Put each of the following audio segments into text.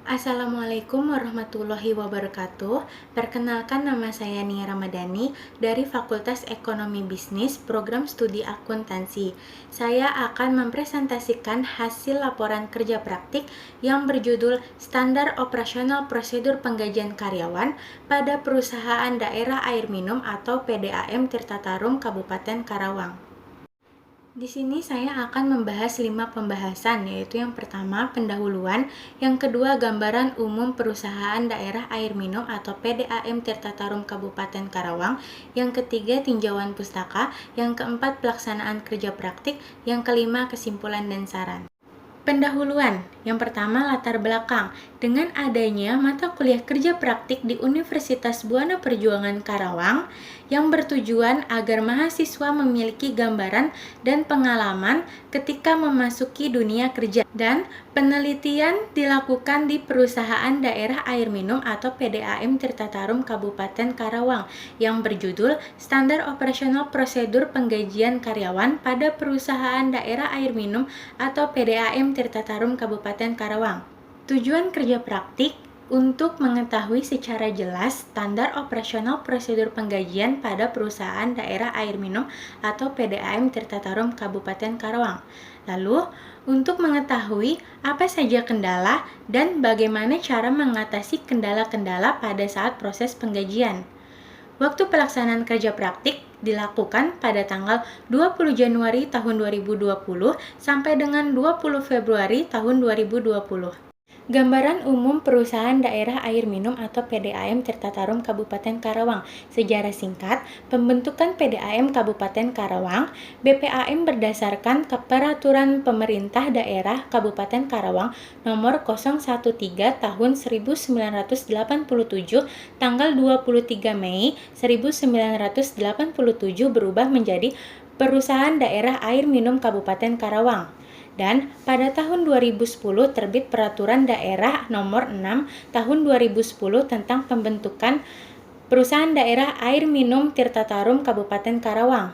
Assalamualaikum warahmatullahi wabarakatuh. Perkenalkan, nama saya Nia Ramadhani dari Fakultas Ekonomi Bisnis, Program Studi Akuntansi. Saya akan mempresentasikan hasil laporan kerja praktik yang berjudul Standar Operasional Prosedur Penggajian Karyawan pada Perusahaan Daerah Air Minum atau PDAM Tirta Tarum Kabupaten Karawang. Di sini saya akan membahas 5 pembahasan, yaitu yang pertama pendahuluan, yang kedua gambaran umum perusahaan daerah air minum atau PDAM Tirta Tarum Kabupaten Karawang, yang ketiga tinjauan pustaka, yang keempat pelaksanaan kerja praktik, yang kelima kesimpulan dan saran. Pendahuluan, yang pertama latar belakang. Dengan adanya mata kuliah kerja praktik di Universitas Buana Perjuangan Karawang yang bertujuan agar mahasiswa memiliki gambaran dan pengalaman ketika memasuki dunia kerja, dan penelitian dilakukan di Perusahaan Daerah Air Minum atau PDAM Tirta Tarum Kabupaten Karawang yang berjudul Standar Operasional Prosedur Penggajian Karyawan pada Perusahaan Daerah Air Minum atau PDAM Tirta Tarum Kabupaten Karawang. Tujuan kerja praktik untuk mengetahui secara jelas standar operasional prosedur penggajian pada Perusahaan Daerah Air Minum atau PDAM Tirta Tarum Kabupaten Karawang. Lalu, untuk mengetahui apa saja kendala dan bagaimana cara mengatasi kendala-kendala pada saat proses penggajian. Waktu pelaksanaan kerja praktik dilakukan pada tanggal 20 Januari tahun 2020 sampai dengan 20 Februari tahun 2020. Gambaran umum Perusahaan Daerah Air Minum atau PDAM Tirta Tarum Kabupaten Karawang. Sejarah singkat, pembentukan PDAM Kabupaten Karawang, BPAM berdasarkan Peraturan Pemerintah Daerah Kabupaten Karawang Nomor 013 Tahun 1987 tanggal 23 Mei 1987 berubah menjadi Perusahaan Daerah Air Minum Kabupaten Karawang. Dan pada tahun 2010 terbit Peraturan Daerah Nomor 6 Tahun 2010 tentang pembentukan Perusahaan Daerah Air Minum Tirta Tarum Kabupaten Karawang.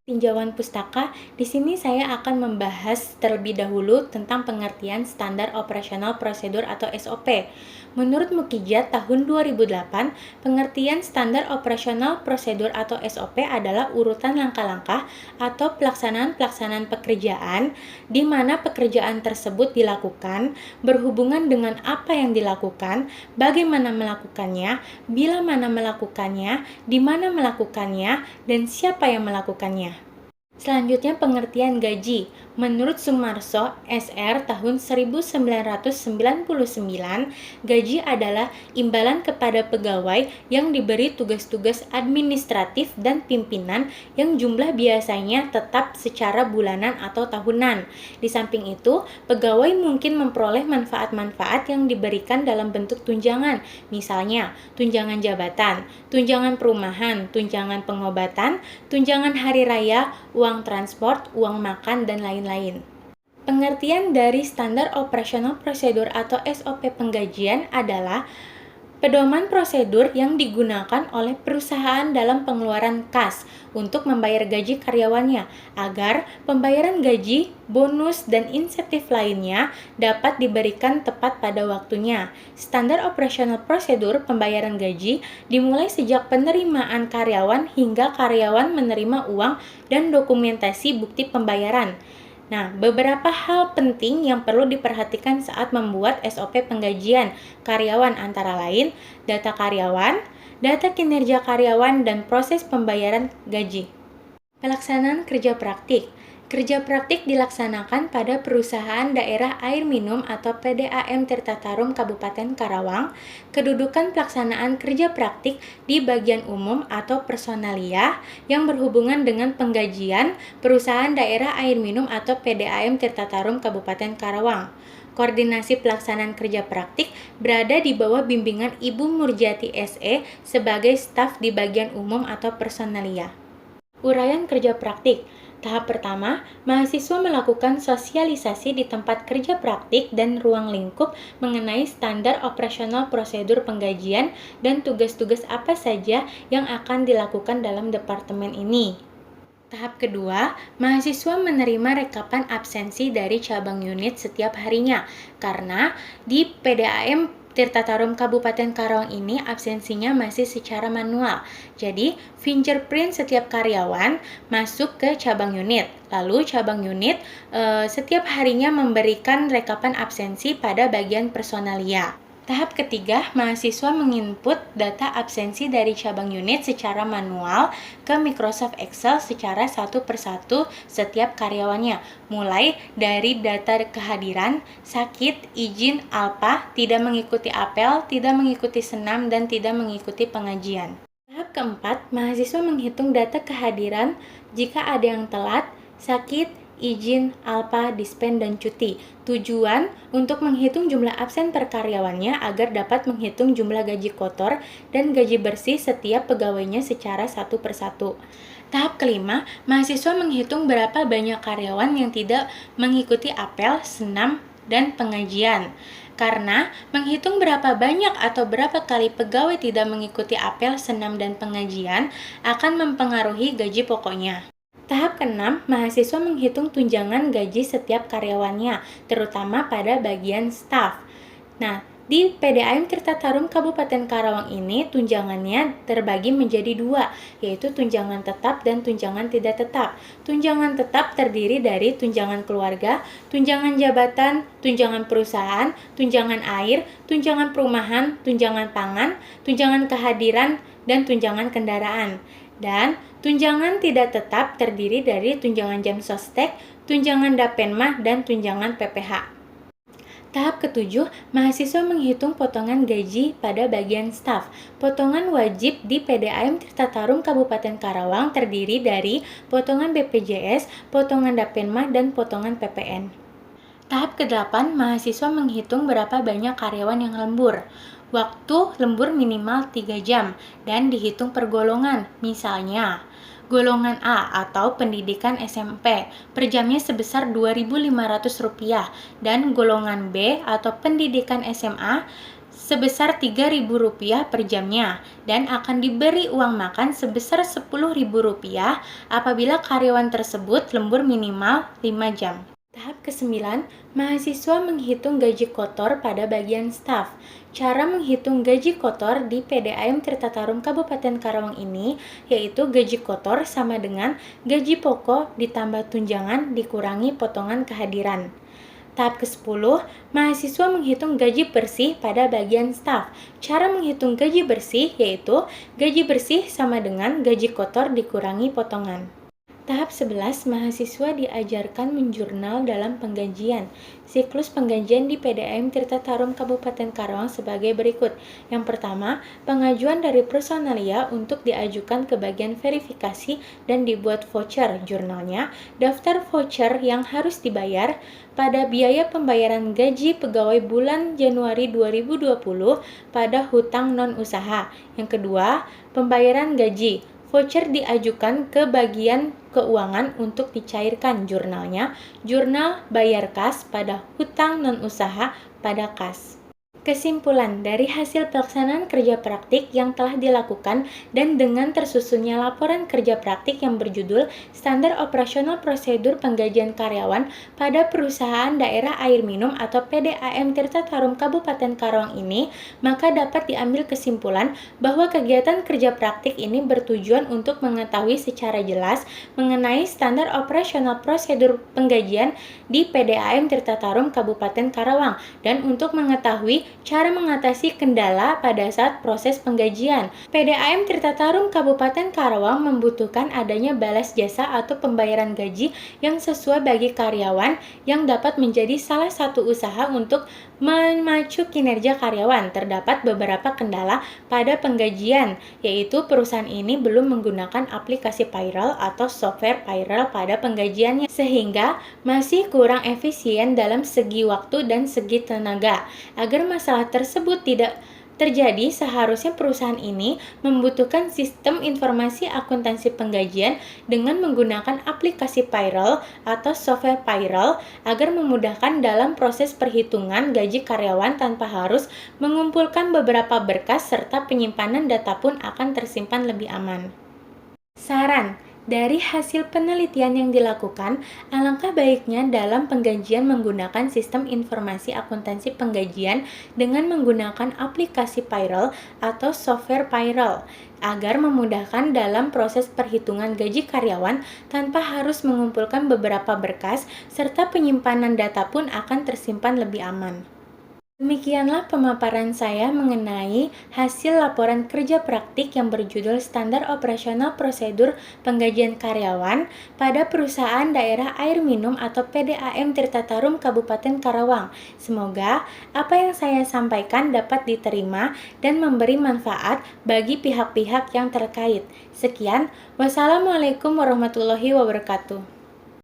Tinjauan pustaka, di sini saya akan membahas terlebih dahulu tentang pengertian standar operasional prosedur atau SOP. Menurut Mukijat tahun 2008, pengertian standar operasional prosedur atau SOP adalah urutan langkah-langkah atau pelaksanaan-pelaksanaan pekerjaan di mana pekerjaan tersebut dilakukan, berhubungan dengan apa yang dilakukan, bagaimana melakukannya, bila mana melakukannya, di mana melakukannya, dan siapa yang melakukannya. Selanjutnya pengertian gaji. Menurut Sumarso SR tahun 1999, gaji adalah imbalan kepada pegawai yang diberi tugas-tugas administratif dan pimpinan yang jumlah biasanya tetap secara bulanan atau tahunan. Di samping itu, pegawai mungkin memperoleh manfaat-manfaat yang diberikan dalam bentuk tunjangan, misalnya tunjangan jabatan, tunjangan perumahan, tunjangan pengobatan, tunjangan hari raya, uang transport, uang makan, dan lain-lain. Pengertian dari Standar Operasional Prosedur atau SOP penggajian adalah pedoman prosedur yang digunakan oleh perusahaan dalam pengeluaran kas untuk membayar gaji karyawannya agar pembayaran gaji, bonus, dan insentif lainnya dapat diberikan tepat pada waktunya. Standar operasional prosedur pembayaran gaji dimulai sejak penerimaan karyawan hingga karyawan menerima uang dan dokumentasi bukti pembayaran. Nah, beberapa hal penting yang perlu diperhatikan saat membuat SOP penggajian karyawan antara lain data karyawan, data kinerja karyawan, dan proses pembayaran gaji. Pelaksanaan kerja praktik. Kerja praktik dilaksanakan pada Perusahaan Daerah Air Minum atau PDAM Tirta Tarum Kabupaten Karawang. Kedudukan pelaksanaan kerja praktik di bagian umum atau personalia yang berhubungan dengan penggajian Perusahaan Daerah Air Minum atau PDAM Tirta Tarum Kabupaten Karawang. Koordinasi pelaksanaan kerja praktik berada di bawah bimbingan Ibu Murjati SE sebagai staf di bagian umum atau personalia. Uraian kerja praktik. Tahap pertama, mahasiswa melakukan sosialisasi di tempat kerja praktik dan ruang lingkup mengenai standar operasional prosedur penggajian dan tugas-tugas apa saja yang akan dilakukan dalam departemen ini. Tahap kedua, mahasiswa menerima rekapan absensi dari cabang unit setiap harinya, karena di PDAM Tirta Tarum Kabupaten Karawang ini absensinya masih secara manual. Jadi, fingerprint setiap karyawan masuk ke cabang unit. Lalu cabang unit setiap harinya memberikan rekapan absensi pada bagian personalia. Tahap ketiga, mahasiswa menginput data absensi dari cabang unit secara manual ke Microsoft Excel secara satu persatu setiap karyawannya, mulai dari data kehadiran, sakit, izin, alpa, tidak mengikuti apel, tidak mengikuti senam, dan tidak mengikuti pengajian. Tahap keempat, mahasiswa menghitung data kehadiran jika ada yang telat, sakit, izin, alpa, dispen, dan cuti. Tujuan untuk menghitung jumlah absen per karyawannya agar dapat menghitung jumlah gaji kotor dan gaji bersih setiap pegawainya secara satu persatu. Tahap kelima, mahasiswa menghitung berapa banyak karyawan yang tidak mengikuti apel, senam, dan pengajian. Karena menghitung berapa banyak atau berapa kali pegawai tidak mengikuti apel, senam, dan pengajian akan mempengaruhi gaji pokoknya. Tahap keenam, mahasiswa menghitung tunjangan gaji setiap karyawannya, terutama pada bagian staf. Nah, di PDAM Tirta Tarum Kabupaten Karawang ini tunjangannya terbagi menjadi dua, yaitu tunjangan tetap dan tunjangan tidak tetap. Tunjangan tetap terdiri dari tunjangan keluarga, tunjangan jabatan, tunjangan perusahaan, tunjangan air, tunjangan perumahan, tunjangan pangan, tunjangan kehadiran, dan tunjangan kendaraan. Dan tunjangan tidak tetap terdiri dari tunjangan jam sostek, tunjangan dapenmah, dan tunjangan PPH. Tahap ketujuh, mahasiswa menghitung potongan gaji pada bagian staf. Potongan wajib di PDAM Tirta Tarum Kabupaten Karawang terdiri dari potongan BPJS, potongan dapenmah, dan potongan PPN. Tahap ke-8, mahasiswa menghitung berapa banyak karyawan yang lembur. Waktu lembur minimal 3 jam dan dihitung per golongan. Misalnya, golongan A atau pendidikan SMP per jamnya sebesar Rp2.500 dan golongan B atau pendidikan SMA sebesar Rp3.000 per jamnya dan akan diberi uang makan sebesar Rp10.000 apabila karyawan tersebut lembur minimal 5 jam. Tahap ke-9, mahasiswa menghitung gaji kotor pada bagian staf. Cara menghitung gaji kotor di PDAM Tirta Tarum Kabupaten Karawang ini yaitu gaji kotor sama dengan gaji pokok ditambah tunjangan dikurangi potongan kehadiran. Tahap ke-10, mahasiswa menghitung gaji bersih pada bagian staf. Cara menghitung gaji bersih yaitu gaji bersih sama dengan gaji kotor dikurangi potongan. Tahap 11, mahasiswa diajarkan menjurnal dalam penggajian. Siklus penggajian di PDAM Tirta Tarum Kabupaten Karawang sebagai berikut. Yang pertama, pengajuan dari personalia untuk diajukan ke bagian verifikasi dan dibuat voucher jurnalnya, daftar voucher yang harus dibayar pada biaya pembayaran gaji pegawai bulan Januari 2020 pada hutang non-usaha. Yang kedua, pembayaran gaji. Voucher diajukan ke bagian keuangan untuk dicairkan jurnalnya, jurnal bayar kas pada hutang non-usaha pada kas. Kesimpulan dari hasil pelaksanaan kerja praktik yang telah dilakukan dan dengan tersusunnya laporan kerja praktik yang berjudul Standar Operasional Prosedur Penggajian Karyawan pada Perusahaan Daerah Air Minum atau PDAM Tirta Tarum Kabupaten Karawang ini, maka dapat diambil kesimpulan bahwa kegiatan kerja praktik ini bertujuan untuk mengetahui secara jelas mengenai standar operasional prosedur penggajian di PDAM Tirta Tarum Kabupaten Karawang dan untuk mengetahui cara mengatasi kendala pada saat proses penggajian. PDAM Tirta Tarum Kabupaten Karawang membutuhkan adanya balas jasa atau pembayaran gaji yang sesuai bagi karyawan yang dapat menjadi salah satu usaha untuk memacu kinerja karyawan. Terdapat beberapa kendala pada penggajian, yaitu perusahaan ini belum menggunakan aplikasi payroll atau software payroll pada penggajiannya, sehingga masih kurang efisien dalam segi waktu dan segi tenaga. Agar masalah tersebut tidak terjadi, seharusnya perusahaan ini membutuhkan sistem informasi akuntansi penggajian dengan menggunakan aplikasi payroll atau software payroll agar memudahkan dalam proses perhitungan gaji karyawan tanpa harus mengumpulkan beberapa berkas serta penyimpanan data pun akan tersimpan lebih aman. Saran: Dari hasil penelitian yang dilakukan, alangkah baiknya dalam penggajian menggunakan sistem informasi akuntansi penggajian dengan menggunakan aplikasi payroll atau software payroll agar memudahkan dalam proses perhitungan gaji karyawan tanpa harus mengumpulkan beberapa berkas serta penyimpanan data pun akan tersimpan lebih aman. Demikianlah pemaparan saya mengenai hasil laporan kerja praktik yang berjudul Standar Operasional Prosedur Penggajian Karyawan pada Perusahaan Daerah Air Minum atau PDAM Tirta Tarum Kabupaten Karawang. Semoga apa yang saya sampaikan dapat diterima dan memberi manfaat bagi pihak-pihak yang terkait. Sekian, wassalamualaikum warahmatullahi wabarakatuh.